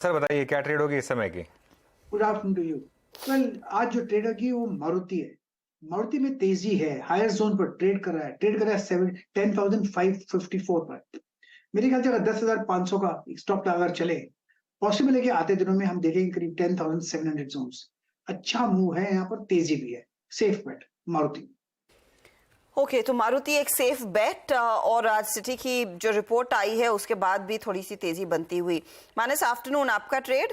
Sir बताइए क्या trade होगी इस समय की। Good afternoon to you. Well, आज जो ट्रेड होगी वो मारुति है। मारुति में तेजी है, हायर जोन पर ट्रेड कर रहा है 10,554 पर। मेरे ख्याल से अगर 10,500 का स्टॉप अगर चले, पॉसिबल है कि आते दिनों में हम देखेंगे करीब 10,700 जोन्स। अच्छा मूव है, यहाँ पर तेजी भी है। Safe bet Maruti. ओके, तो मारुति एक सेफ बेट। और आज सिटी की जो रिपोर्ट आई है उसके बाद भी थोड़ी सी तेजी बनती हुई। मानस, आफ्टरनून, आपका ट्रेड?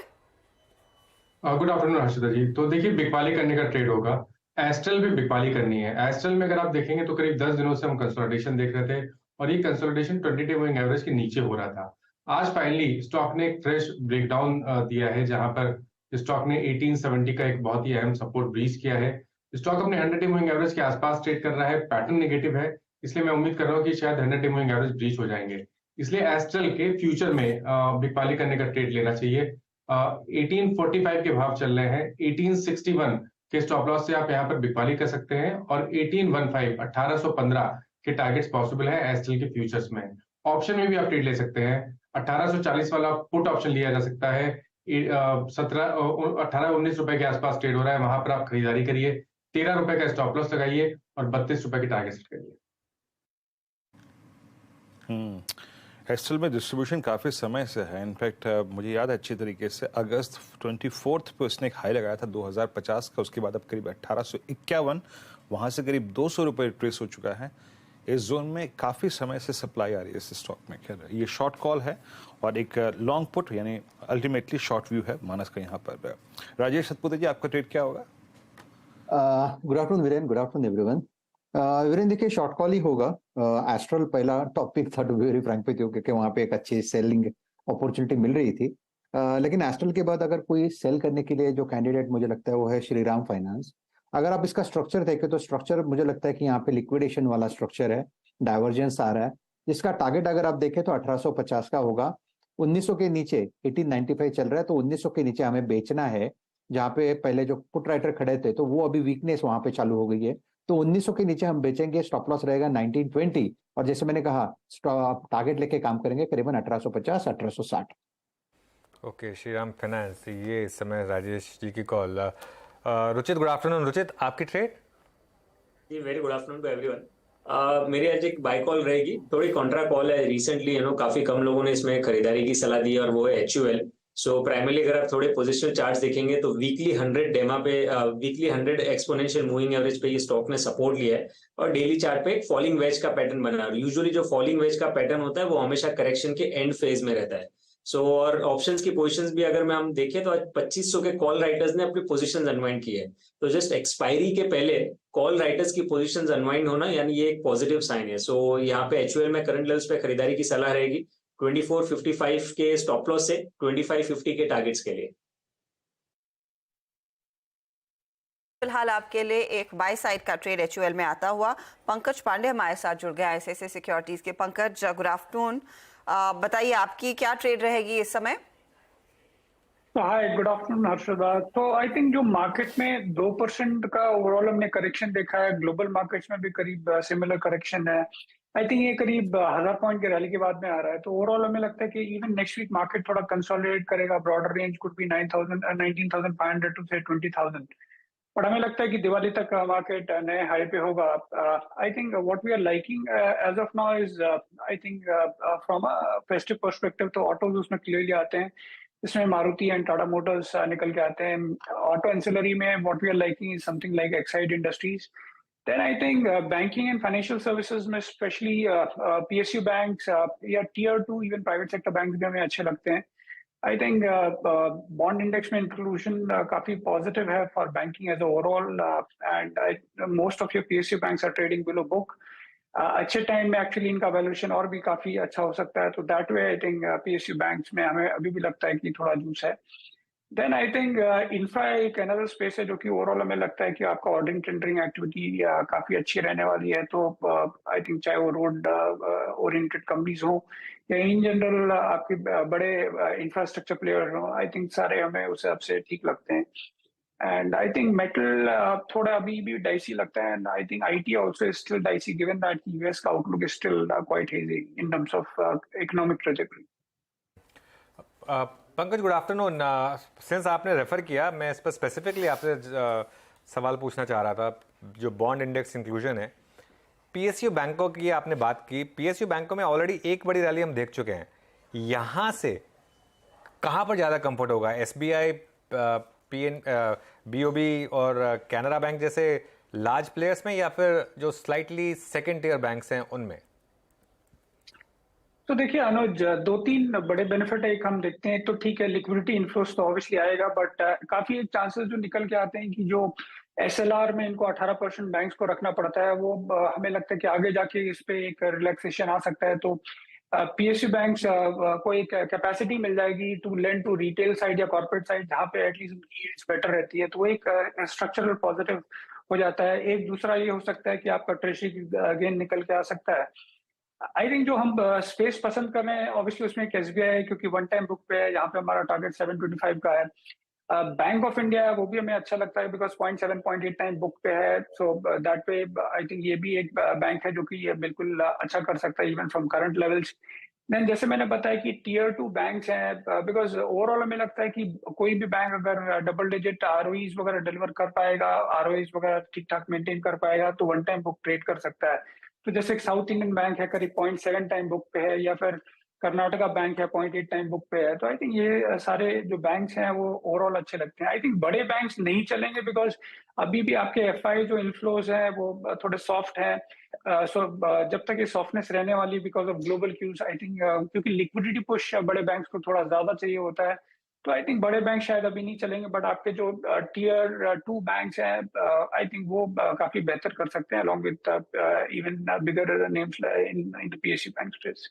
गुड आफ्टरनून हर्षिता जी। तो देखिए, बिकवाली करने का ट्रेड होगा। एस्ट्रल भी बिकवाली करनी है। एस्ट्रल में अगर आप देखेंगे तो करीब 10 दिनों से हम कंसोलिडेशन देख रहे थे और ये कंसोलिडेशन 20 डे मूविंग एवरेज के नीचे हो रहा था। आज फाइनली स्टॉक ने एक फ्रेश ब्रेकडाउन दिया है, जहां पर स्टॉक ने 1870 का एक बहुत ही अहम सपोर्ट ब्रीच किया है। स्टॉक अपने 100 डे मूविंग एवरेज के आसपास ट्रेड कर रहा है। पैटर्न नेगेटिव है, इसलिए मैं उम्मीद कर रहा हूँ कि शायद 100 डे मूविंग एवरेज ब्रीच हो जाएंगे। इसलिए एस्ट्रल के फ्यूचर में बिकवाली करने का ट्रेड लेना चाहिए। 1845 के भाव चल रहे हैं। 1861 के स्टॉप लॉस से आप यहाँ पर बिकवाली कर सकते हैं और 1815 1815 के टारगेट्स पॉसिबल है एस्ट्रल के फ्यूचर्स में। ऑप्शन में भी आप ट्रेड ले सकते हैं। 1840 वाला पुट ऑप्शन लिया जा सकता है। 18-19 रुपए के आसपास ट्रेड हो रहा है, वहां पर आप खरीदारी करिए। 13 रुपए का स्टॉप लॉस लगाइए और 32 रुपए के टारगेट सेट करिए। एस्ट्रल में डिस्ट्रीब्यूशन काफ़ी समय से है। इनफैक्ट मुझे याद है अच्छी तरीके से, अगस्त 24 पे उसने एक हाई लगाया था 2050 का। उसके बाद अब करीब 1851, वहाँ से करीब 200 रुपये ट्रेस हो चुका है। इस जोन में काफ़ी समय से सप्लाई आ रही है इस स्टॉक में। खैर, ये शॉर्ट कॉल है और एक लॉन्ग पुट, यानी अल्टीमेटली शॉर्ट व्यू है मानस का यहाँ पर। राजेश सतपुते जी, आपका ट्रेड क्या होगा? Good afternoon Viren, good afternoon everyone. Viren, देखिए शॉर्ट कॉल ही होगा। एस्ट्रल पहला टॉपिक था, to be very frank with you, क्योंकि वहाँ पे एक अच्छी सेलिंग अपॉर्चुनिटी मिल रही थी। लेकिन एस्ट्रल के बाद अगर कोई सेल करने के लिए जो कैंडिडेट मुझे लगता है वो है श्रीराम फाइनेंस। अगर आप इसका स्ट्रक्चर देखें तो स्ट्रक्चर मुझे लगता है कि यहाँ पे लिक्विडेशन वाला स्ट्रक्चर है, डाइवर्जेंस आ रहा है। जिसका टारगेट अगर आप देखें तो 1850 का होगा। 1900 के नीचे 1895 चल रहा है, तो 1900 के नीचे हमें बेचना है। जहाँ पे पहले जो पुट राइटर खड़े थे तो वो अभी वीकनेस वहां पे चालू हो गई है, तो 1900 के नीचे हम बेचेंगे। स्टॉप लॉस रहेगा 1920 और जैसे मैंने कहा टारगेट लेके काम करेंगे करीबन 1850 1860। ओके, श्रीराम फाइनेंस, ये इस समय राजेश जी की call. Ruchit, good afternoon. Ruchit, आपकी ट्रेड? जी, very good afternoon to everyone. मेरी आज एक बाय कॉल रहेगी, थोड़ी कॉन्ट्रा कॉल है। रिसेंटली काफी कम लोगों ने इसमें खरीदारी की सलाह दी है और वो है HUL। सो प्राइमरली अगर आप थोड़े पोजिशनल चार्ट्स देखेंगे तो वीकली 100 डेमा पे, वीकली 100 एक्सपोनेंशियल मूविंग एवरेज पे ये स्टॉक ने सपोर्ट लिया है और डेली चार्ट पे एक फॉलिंग वेज का पैटर्न बना है। यूजुअली जो फॉलिंग वेज का पैटर्न होता है वो हमेशा करेक्शन के एंड फेज में रहता है। और ऑप्शंस की पोजीशंस भी अगर हम देखें तो आज 2500 के कॉल राइटर्स ने अपनी पोजीशंस अनवाइंड की है। तो जस्ट एक्सपायरी के पहले कॉल राइटर्स की पोजीशंस अनवाइंड होना, यानी ये एक पॉजिटिव साइन है। यहाँ पे HUL में करंट लेवल्स पे खरीदारी की सलाह रहेगी 2455 के स्टॉप लॉस से 2550 के टारगेट्स के लिए। फिलहाल आपके लिए एक बाय साइड का ट्रेड HUL में आता हुआ पंकज पांडे हमारे साथ जुड़ गया ICICI सिक्योरिटीज के। Pankaj, good afternoon. बताइए आपकी क्या ट्रेड रहेगी इस समय? हाय, गुड आफ्टरनून हर्षदा। तो आई थिंक जो मार्केट में 2% का ओवरऑल हमने करेक्शन देखा है, ग्लोबल मार्केट्स में भी करीब सिमिलर करेक्शन है। आई थिंक ये करीब 1000 पॉइंट के रैली के बाद में आ रहा है। तो ओवरऑल हमें लगता है कि इवन नेक्स्ट वीक मार्केट थोड़ा कंसोलिडेट करेगा। Broader range could be 19,500 to से 20,000। बट हमें लगता है कि दिवाली तक मार्केट नए हाई पे होगा। I think what we are liking as of now is, I think from a festive perspective तो ऑटोज उसमें क्लियरली आते हैं। इसमें मारुति एंड टाटा मोटर्स निकल के आते हैं। ऑटो एंसिलरी में what we are liking is something like Exide Industries. Then I think banking and financial services में स्पेशली PSU बैंक्स या Tier 2 even private sector banks भी हमें अच्छे लगते हैं। I think bond index में inclusion काफी positive है for banking as a overall, and most of your PSU banks are trading below book. अच्छे टाइम में एक्चुअली इनका वैल्यूएशन और भी काफी अच्छा हो सकता है। तो that way I think PSU banks में हमें अभी भी लगता है कि थोड़ा जूस है। देन आई थिंक इंफ्रा एक अनदर स्पेस है जो कि ओवरऑल हमें लगता है कि आपका ऑर्डरिंग टेंडरिंग एक्टिविटी काफी अच्छी रहने वाली है। तो आई थिंक चाहे वो रोड ओरिएंटेड कंपनीज हो या इन जनरल आपके बड़े इंफ्रास्ट्रक्चर प्लेयर हो, आई थिंक सारे हमें उस हिसाब से ठीक लगते हैं। एंड आई थिंक मेटल थोड़ा अभी भी डाइसी लगता है। And I think IT also is still dicey given that US का outlook is still quite hazy in terms of economic trajectory. Pankaj, good afternoon. Since आपने रेफर किया, मैं इस पर स्पेसिफिकली आपसे सवाल पूछना चाह रहा था। जो बॉन्ड इंडेक्स इंक्लूजन है, पीएसयू बैंकों की आपने बात की। पीएसयू बैंकों में ऑलरेडी एक बड़ी रैली हम देख चुके हैं। यहाँ से कहाँ पर ज़्यादा कंफर्ट होगा? एसबीआई, पीएन, बीओबी और कैनरा बैंक जैसे लार्ज प्लेयर्स में, या फिर जो स्लाइटली सेकेंड टियर बैंक्स हैं उनमें? तो देखिए अनुज, दो तीन बड़े बेनिफिट है। एक हम देखते हैं तो ठीक है, लिक्विडिटी इन्फ्लोस तो ऑब्वियसली आएगा, बट काफी चांसेस जो निकल के आते हैं कि जो एसएलआर में इनको 18% बैंक्स को रखना पड़ता है, वो हमें लगता है कि आगे जाके इस पे एक रिलैक्सेशन आ सकता है। तो पीएसयू बैंक्स को एक कैपेसिटी मिल जाएगी to lend to retail side या कॉर्पोरेट साइड, जहाँ पे एटलीस्ट यील्ड्स बेटर रहती है, तो वो एक स्ट्रक्चरल पॉजिटिव हो जाता है। एक दूसरा ये हो सकता है कि आपका ट्रेजरी गेन निकल के आ सकता है। आई थिंक जो हम स्पेस पसंद कर रहे हैं, ऑब्वियसली उसमें एक एसबीआई है, क्योंकि वन टाइम बुक पे है, यहाँ पे हमारा टारगेट 725 का है। बैंक ऑफ इंडिया है, वो भी हमें अच्छा लगता है बिकॉज 0.7-0.8 टाइम बुक पे है। So that way I think ये भी एक बैंक है जो कि ये बिल्कुल अच्छा कर सकता है even from current levels. Then जैसे मैंने बताया कि टियर 2 बैंक्स हैं, बिकॉज ओवरऑल हमें लगता है कि कोई भी बैंक अगर डबल डिजिट आरओईज वगैरह डिलीवर कर पाएगा, आरओईज वगैरह ठीक ठाक मेंटेन कर पाएगा, तो वन टाइम बुक ट्रेड कर सकता है। तो जैसे एक साउथ इंडियन बैंक है, करीब 0.7 टाइम बुक पे है, या फिर कर्नाटका बैंक है 0.8 टाइम बुक पे है। तो आई थिंक ये सारे जो बैंक्स हैं वो ओवरऑल अच्छे लगते हैं। आई थिंक बड़े बैंक्स नहीं चलेंगे बिकॉज अभी भी आपके एफआई जो इनफ्लोज हैं वो थोड़े सॉफ्ट हैं। सो जब तक ये सॉफ्टनेस रहने वाली because of global cues, I think क्योंकि लिक्विडिटी पुश बड़े बैंक्स को थोड़ा ज्यादा चाहिए होता है, तो आई थिंक बड़े बैंक शायद अभी नहीं चलेंगे। बट आपके जो टियर 2 बैंक्स हैं, आई थिंक वो काफी बेहतर कर सकते हैं along with even bigger names in the PSU bank space.